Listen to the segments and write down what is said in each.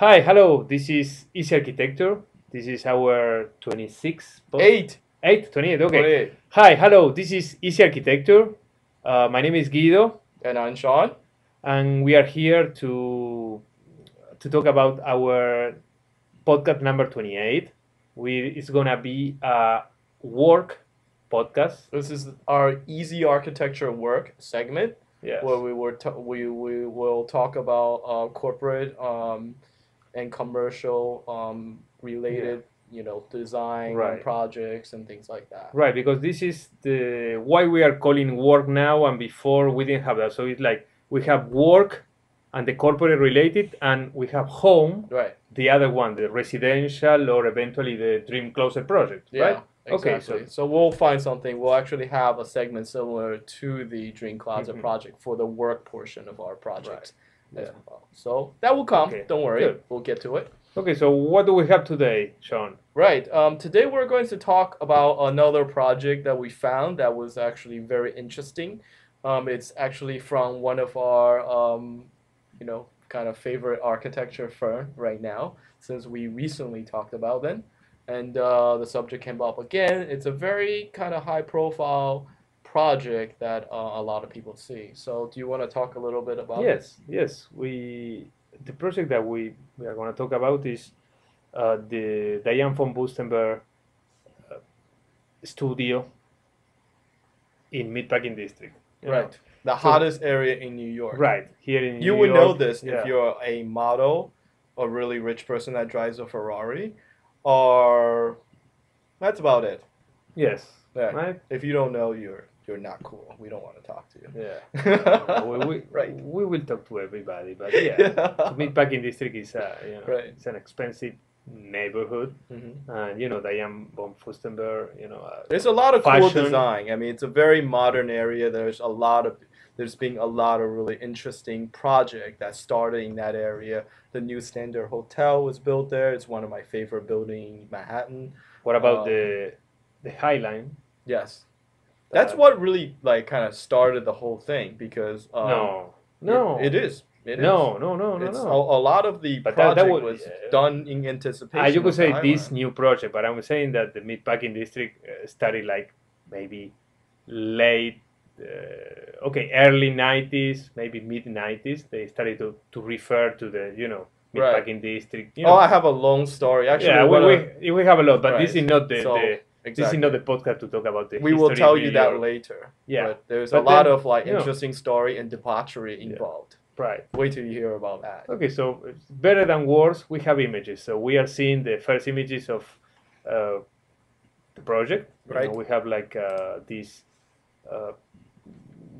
Hi, hello. This is EZarchitecture. This is our 26th Eight. 28. Okay. 28. Hi, hello. This is EZarchitecture. My name is Guido, And I'm Sean. and we are here to talk about our podcast number 28. It's gonna be a work podcast. This is our Easy Architecture Work segment Yes. where we will talk about corporate and commercial related design Right. and projects and things like that. Right, because this is the why we are calling work now, and before we didn't have that. So it's like we have work and the corporate related, and we have home, Right. the other one, the residential or eventually the dream closet project, Yeah. right? Exactly. Okay, So we'll find something. We'll actually have a segment similar to the Dream Closet project for the work portion of our projects. Right. As well. So that will come. Okay. Don't worry. Good. We'll get to it. Okay, so what do we have today, Sean? Right. Today we're going to talk about another project that we found that was actually very interesting. It's actually from one of our, kind of favorite architecture firm right now, since we recently talked about them. And the subject came up again. It's a very kind of high-profile project that a lot of people see. So do you want to talk a little bit about it? Yes. The project that we are going to talk about is the Diane Von Furstenberg Studio in Meatpacking District. you know. Right. The hottest area in New York. Right, here in You New would know York, this yeah. if you're a model, a really rich person that drives a Ferrari, or that's about it. Yes, Yeah. right? If you don't know, you're not cool. We don't want to talk to you. Yeah. Right. We will talk to everybody, but yeah, to Meatpacking District is Right. it's an expensive neighborhood, Mhm. and Diane Von Furstenberg, There's a lot of cool fashion. design. I mean, it's a very modern area. There's been a lot of really interesting project that started in that area. The New Standard Hotel was built there. It's one of my favorite buildings in Manhattan. What about the High Line? Yes. That's what really like kind of started the whole thing because No. it is. It is. No. It's a lot of the But that project was- was done in anticipation. You could of the say High this Line. new project, but I'm saying that the Meatpacking District started like maybe late, early 90s, maybe mid 90s. They started to refer to the Right. Meatpacking District. Oh, I have a long story. Actually, Yeah, we have a lot, but this Right. is not the So, this is not the podcast to talk about the We history will tell of you New that York. later. Yeah. But there's But a lot then, of like you know. interesting story and debauchery involved. Right. Wait till you hear about that. Okay, so it's better than words. We have images. So we are seeing the first images of the project. Right. We have like this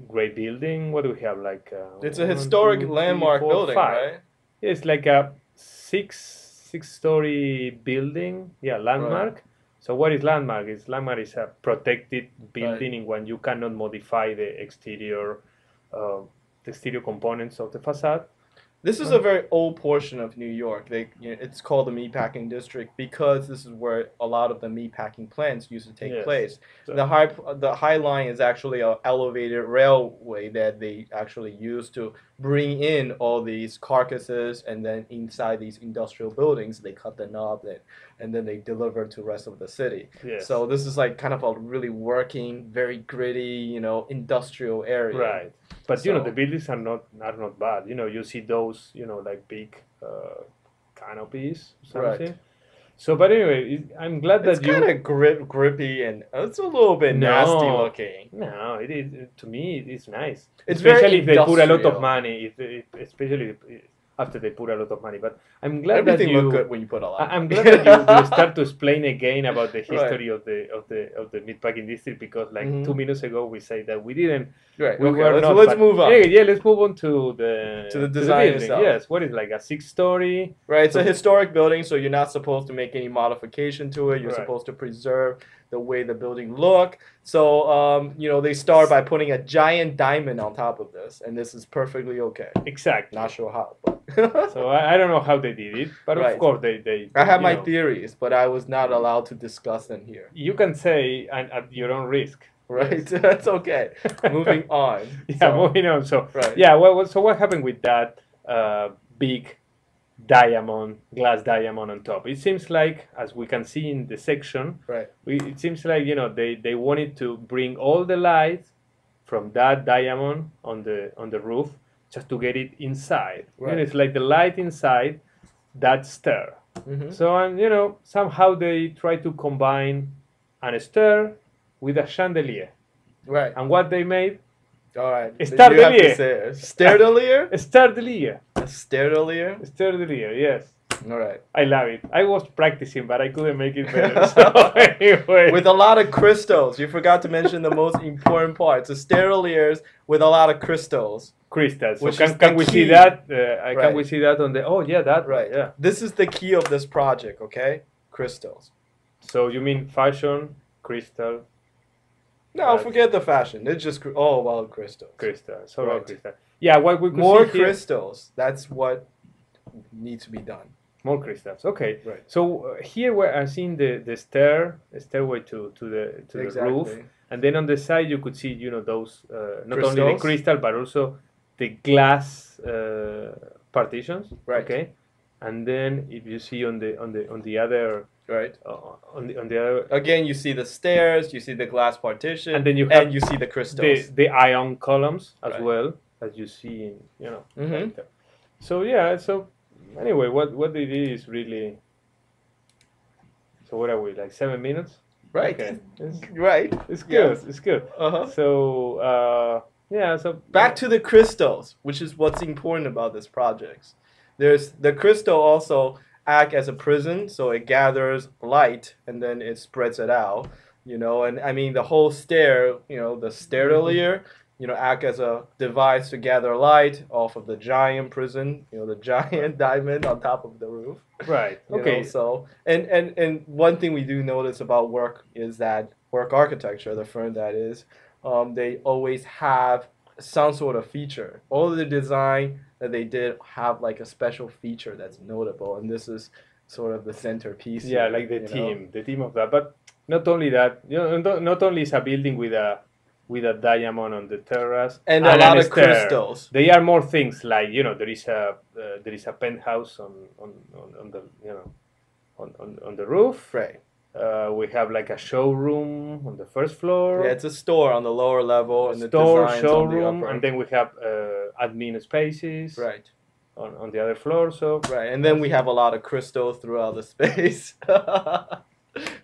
great building. What do we have? Like It's a 1, historic 2, 3, landmark 4, building, 5. right? It's like a six-story building. Yeah, landmark. So what is landmark? Landmark is a protected building in when you cannot modify the exterior components of the facade. This is a very old portion of New York. It's called the Meatpacking District because this is where a lot of the meatpacking plants used to take Yes. place. So- The High Line is actually an elevated railway that they actually use to bring in all these carcasses, and then inside these industrial buildings, they cut them up and then they deliver to the rest of the city. Yes. So this is like kind of a really working, very gritty, industrial area. Right, but So- the buildings are not bad. You see those like big canopies or something. Right. So, but anyway, I'm glad It's that you. kind of grippy and it's a little bit nasty No. looking. No, it is to me. It's nice, It's especially very if they put a lot industrial. of money. Especially after they put a lot of money. But I'm glad Everything that you. look good when you put a lot. I'm glad that you start to explain again about the Right. history of the Meatpacking District, because like Mhm. 2 minutes ago we said that we didn't. Right. We Okay. were Let's, not, let's but- move on. Yeah, let's move on to the design building. itself. Yes, what is like a 6-story? Right. It's a historic building, so you're not supposed to make any modification to it. You're Right. supposed to preserve the way the building look. So they start by putting a giant diamond on top of this, and this is perfectly okay. Exactly. Not sure how, but So I don't know how they did it, but Right. of course they I have you my know, theories, but I was not allowed to discuss them here. You can say and at your own risk. Right. That's okay. Moving on. Yeah, So- moving on. So Right. yeah, so what happened with that big diamond, glass diamond on top. It seems like, as we can see in the section, Right. it seems like, you know, they wanted to bring all the light from that diamond on the roof just to get it inside. You know, Right. it's like the light inside that stair. So, and you know, somehow they try to combine a stair with a chandelier. Right. And what they made? All right. A You have to stardelier. say it. Stardelier? A stardelier. A stardelier? A stardelier, yes. All right. I love it. I was practicing, but I couldn't make it better. So anyway. With a lot of crystals. You forgot to mention the most important part. So stardeliers with a lot of crystals. Crystals. So Which is can the we key. see that? Can Right. we see that on the? Oh yeah, that Right. one, yeah. This is the key of this project, okay? Crystals. So you mean fashion, crystal, No, forget the fashion. It's just all about crystals. crystal. So Right. crystal. Yeah, what we could More see here, crystals. That's what needs to be done. more crystals. Okay. Right. So here we're seeing the stairway to the roof, and then on the side you could see, you know, those not only the Crystals. crystal but also the glass partitions. Right. Okay. And then if you see on the other Right. on the other Again, you see the stairs, you see the glass partition, And then you have you see the crystals. the iron columns as Right. well, as you see in, you know. Mhm. right there. So yeah, so anyway, what they did is really. So what are we, like 7 minutes? Right. Okay. It's, Right. it's good. Yes. It's good. Uh-huh. So yeah. So Back to the crystals, which is what's important about this project. There's the crystal also act as a prism, so it gathers light and then it spreads it out, you know. And I mean the whole stair, you know, the stairdelier, you know, act as a device to gather light off of the giant prism, you know, the giant diamond on top of the roof. right. You Okay. know, so and one thing we do notice about work is that Work Architecture, the firm that is, they always have some sort of feature. All of the design that they did have like a special feature that's notable, and this is sort of the centerpiece. Yeah, here, like you know? the team of that. But not only that, you know, not only is a building with a diamond on the terrace And a lot a of stair. crystals. There are more things, like, you know, there is a penthouse on the, you know, on the roof. Right. We have like a showroom on the first floor. Yeah, it's a store on the lower level, and the store, design's showroom, on the upper. and then we have admin spaces Right. on the other floor. So Right, and then we have a lot of crystals throughout the space.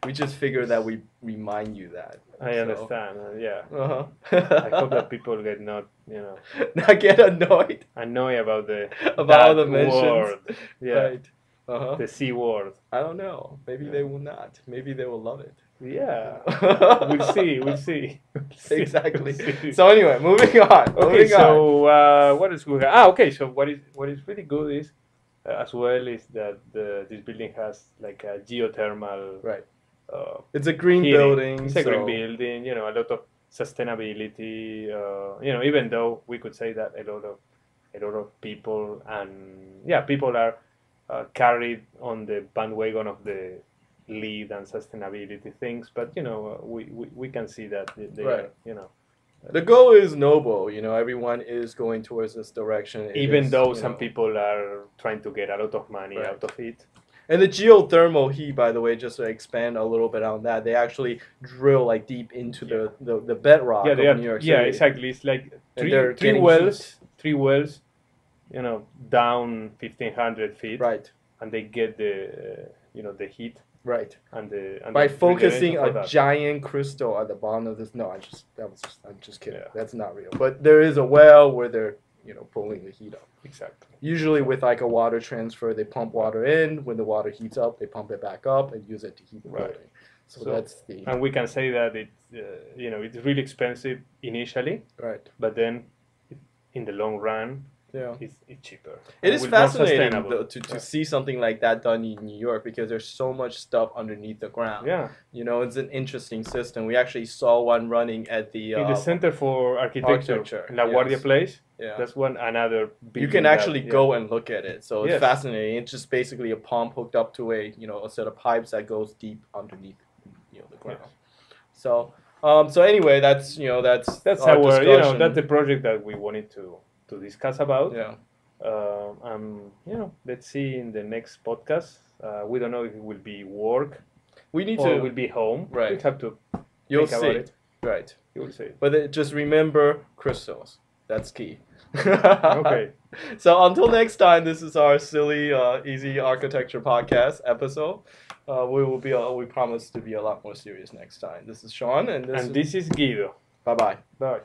We just figured that we remind you that. I So, understand. Yeah. Uh-huh. I hope that people get not, you know, not get annoyed annoyed about about that all the mentions. word. Yeah. Right. Uh-huh. The C word. I don't know. Maybe they will not. Maybe they will love it. Yeah. We'll see. We'll see. We'll see. Exactly. We'll see. So anyway, moving on. Okay, Moving on. so what is we have? Okay, so what is really good is as well is that this building has like a geothermal. Right. It's a green heating. building. It's a green so- building. You know, a lot of sustainability. You know, even though we could say that a lot of people and people are carried on the bandwagon of the lead and sustainability things, but you know, we can see that they Right. are, you know. The goal is noble, you know, everyone is going towards this direction. It Even is, though you some know. people are trying to get a lot of money Right. out of it. And the geothermal heat, by the way, just to expand a little bit on that, they actually drill like deep into the bedrock Yeah, of they are. New York City. Yeah, exactly. It's like And they're three getting wells, you know, down 1,500 feet, Right, and they get the you know, the heat right. and the By the focusing refrigeration for a that. giant crystal at the bottom of this. No, I'm just kidding. Yeah. That's not real. But there is a well where they're, you know, pulling the heat up. Exactly. Usually with like a water transfer, they pump water in. When the water heats up, they pump it back up and use it to heat the Right. building. So So- that's the And we can say that it's you know, it's really expensive initially, right. but then in the long run, Yeah. it's cheaper. It and is more fascinating sustainable. though, to Yeah. see something like that done in New York because there's so much stuff underneath the ground. Yeah, You know, it's an interesting system. We actually saw one running at the in the Center for Architecture, Architecture, in La Guardia yes. Place. yeah. That's one another. You building can that- actually yeah. go and look at it. So it's Yes. fascinating. It's just basically a pump hooked up to a, you know, a set of pipes that goes deep underneath, you know, the ground. Yes. So so anyway, that's, you know, that's That's our our, you know, discussion. that's the project that we wanted to discuss about. Yeah. Let's see in the next podcast. We don't know if it will be work We need or to. will be home. Right. We have to You'll think about see. it. Right. You will see. But just remember crystals. That's key. Okay. So until next time, this is our silly Easy Architecture podcast episode. We will be. We promise to be a lot more serious next time. This is Sean, and And this is Guido. Bye bye. Bye.